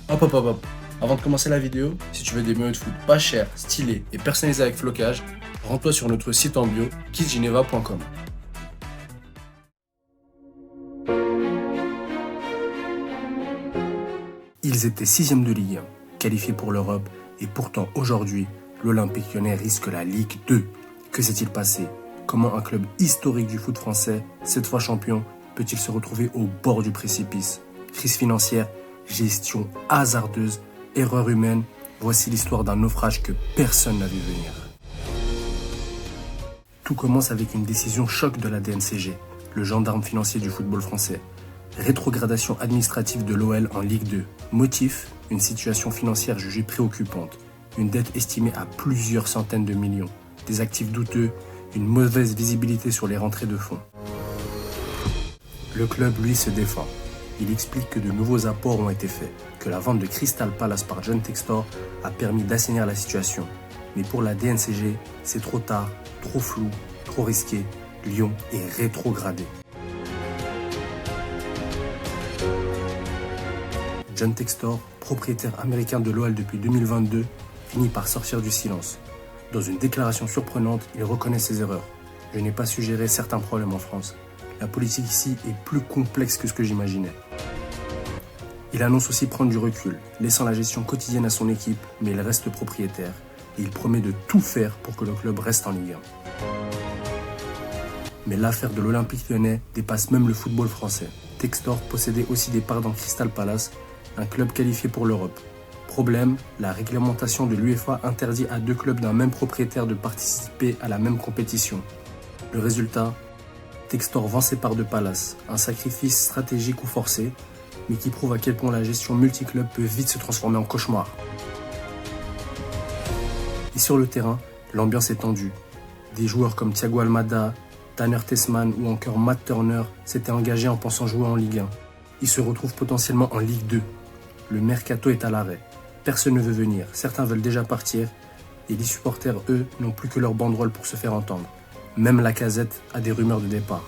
Hop hop hop hop. Avant de commencer la vidéo, si tu veux des maillots de foot pas chers, stylés et personnalisés avec flocage, rends-toi sur notre site en bio, kitsgeneva.com. Ils étaient 6e de Ligue 1, qualifiés pour l'Europe, et pourtant aujourd'hui, l'Olympique Lyonnais risque la Ligue 2. Que s'est-il passé? Comment un club historique du foot français, cette fois champion, peut-il se retrouver au bord du précipice? Crise financière, gestion hasardeuse, erreur humaine, voici l'histoire d'un naufrage que personne n'a vu venir. Tout commence avec une décision choc de la DNCG, le gendarme financier du football français. Rétrogradation administrative de l'OL en Ligue 2. Motif, une situation financière jugée préoccupante. Une dette estimée à plusieurs centaines de millions. Des actifs douteux, une mauvaise visibilité sur les rentrées de fonds. Le club, lui, se défend. Il explique que de nouveaux apports ont été faits, que la vente de Crystal Palace par John Textor a permis d'assainir la situation. Mais pour la DNCG, c'est trop tard, trop flou, trop risqué. Lyon est rétrogradé. John Textor, propriétaire américain de l'OL depuis 2022, finit par sortir du silence. Dans une déclaration surprenante, il reconnaît ses erreurs. Je n'ai pas su gérer certains problèmes en France. La politique ici est plus complexe que ce que j'imaginais. Il annonce aussi prendre du recul, laissant la gestion quotidienne à son équipe, mais il reste propriétaire. Et il promet de tout faire pour que le club reste en Ligue 1. Mais l'affaire de l'Olympique Lyonnais dépasse même le football français. Textor possédait aussi des parts dans Crystal Palace, un club qualifié pour l'Europe. Problème, la réglementation de l'UEFA interdit à deux clubs d'un même propriétaire de participer à la même compétition. Le résultat, Textor vend ses parts de Palace, un sacrifice stratégique ou forcé, mais qui prouve à quel point la gestion multiclub peut vite se transformer en cauchemar. Et sur le terrain, l'ambiance est tendue. Des joueurs comme Thiago Almada, Tanner Tessman ou encore Matt Turner s'étaient engagés en pensant jouer en Ligue 1. Ils se retrouvent potentiellement en Ligue 2. Le mercato est à l'arrêt. Personne ne veut venir, certains veulent déjà partir, et les supporters, eux, n'ont plus que leur banderole pour se faire entendre. Même Lacazette a des rumeurs de départ.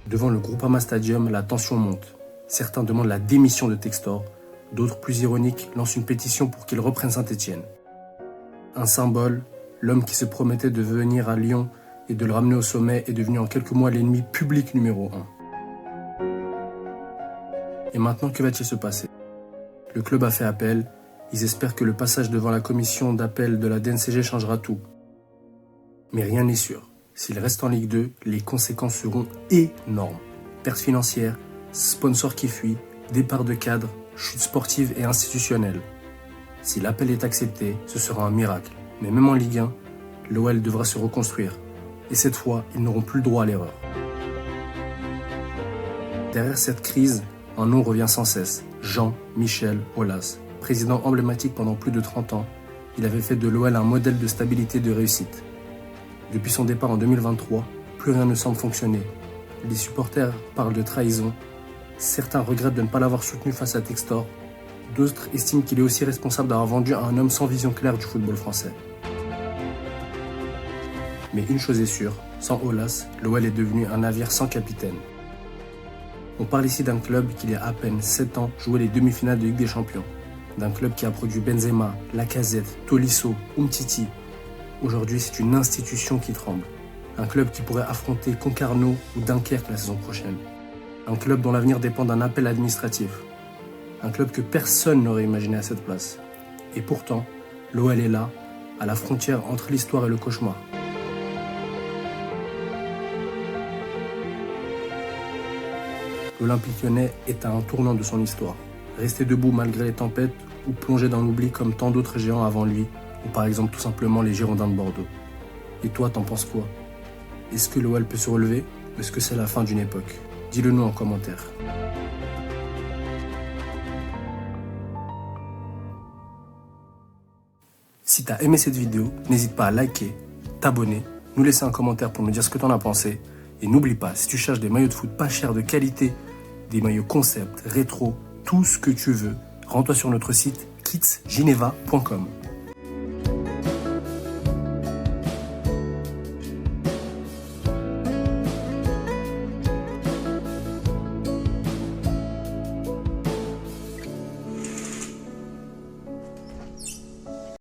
Devant le Groupama Stadium, la tension monte. Certains demandent la démission de Textor, d'autres, plus ironiques, lancent une pétition pour qu'il reprenne Saint-Étienne. Un symbole, l'homme qui se promettait de venir à Lyon et de le ramener au sommet est devenu en quelques mois l'ennemi public numéro 1. Et maintenant, que va-t-il se passer? Le club a fait appel. Ils espèrent que le passage devant la commission d'appel de la DNCG changera tout. Mais rien n'est sûr. S'il reste en Ligue 2, les conséquences seront énormes. Pertes financières, sponsors qui fuient, départ de cadres, chute sportive et institutionnelle. Si l'appel est accepté, ce sera un miracle. Mais même en Ligue 1, l'OL devra se reconstruire. Et cette fois, ils n'auront plus le droit à l'erreur. Derrière cette crise, un nom revient sans cesse, Jean-Michel Aulas. Président emblématique pendant plus de 30 ans, il avait fait de l'OL un modèle de stabilité et de réussite. Depuis son départ en 2023, plus rien ne semble fonctionner. Les supporters parlent de trahison. Certains regrettent de ne pas l'avoir soutenu face à Textor. D'autres estiment qu'il est aussi responsable d'avoir vendu à un homme sans vision claire du football français. Mais une chose est sûre, sans Aulas, l'OL est devenu un navire sans capitaine. On parle ici d'un club qui, il y a à peine 7 ans, jouait les demi-finales de Ligue des Champions. D'un club qui a produit Benzema, Lacazette, Tolisso, Umtiti. Aujourd'hui, c'est une institution qui tremble. Un club qui pourrait affronter Concarneau ou Dunkerque la saison prochaine. Un club dont l'avenir dépend d'un appel administratif. Un club que personne n'aurait imaginé à cette place. Et pourtant, l'OL est là, à la frontière entre l'histoire et le cauchemar. L'Olympique Lyonnais est à un tournant de son histoire. Rester debout malgré les tempêtes ou plonger dans l'oubli comme tant d'autres géants avant lui, ou par exemple tout simplement les Girondins de Bordeaux. Et toi, t'en penses quoi? Est-ce que l'OL peut se relever ou est-ce que c'est la fin d'une époque? Dis-le nous en commentaire. Si t'as aimé cette vidéo, n'hésite pas à liker, t'abonner, nous laisser un commentaire pour nous dire ce que t'en as pensé. Et n'oublie pas, si tu cherches des maillots de foot pas chers de qualité, des maillots concept, rétro, tout ce que tu veux, rends-toi sur notre site kitsgeneva.com.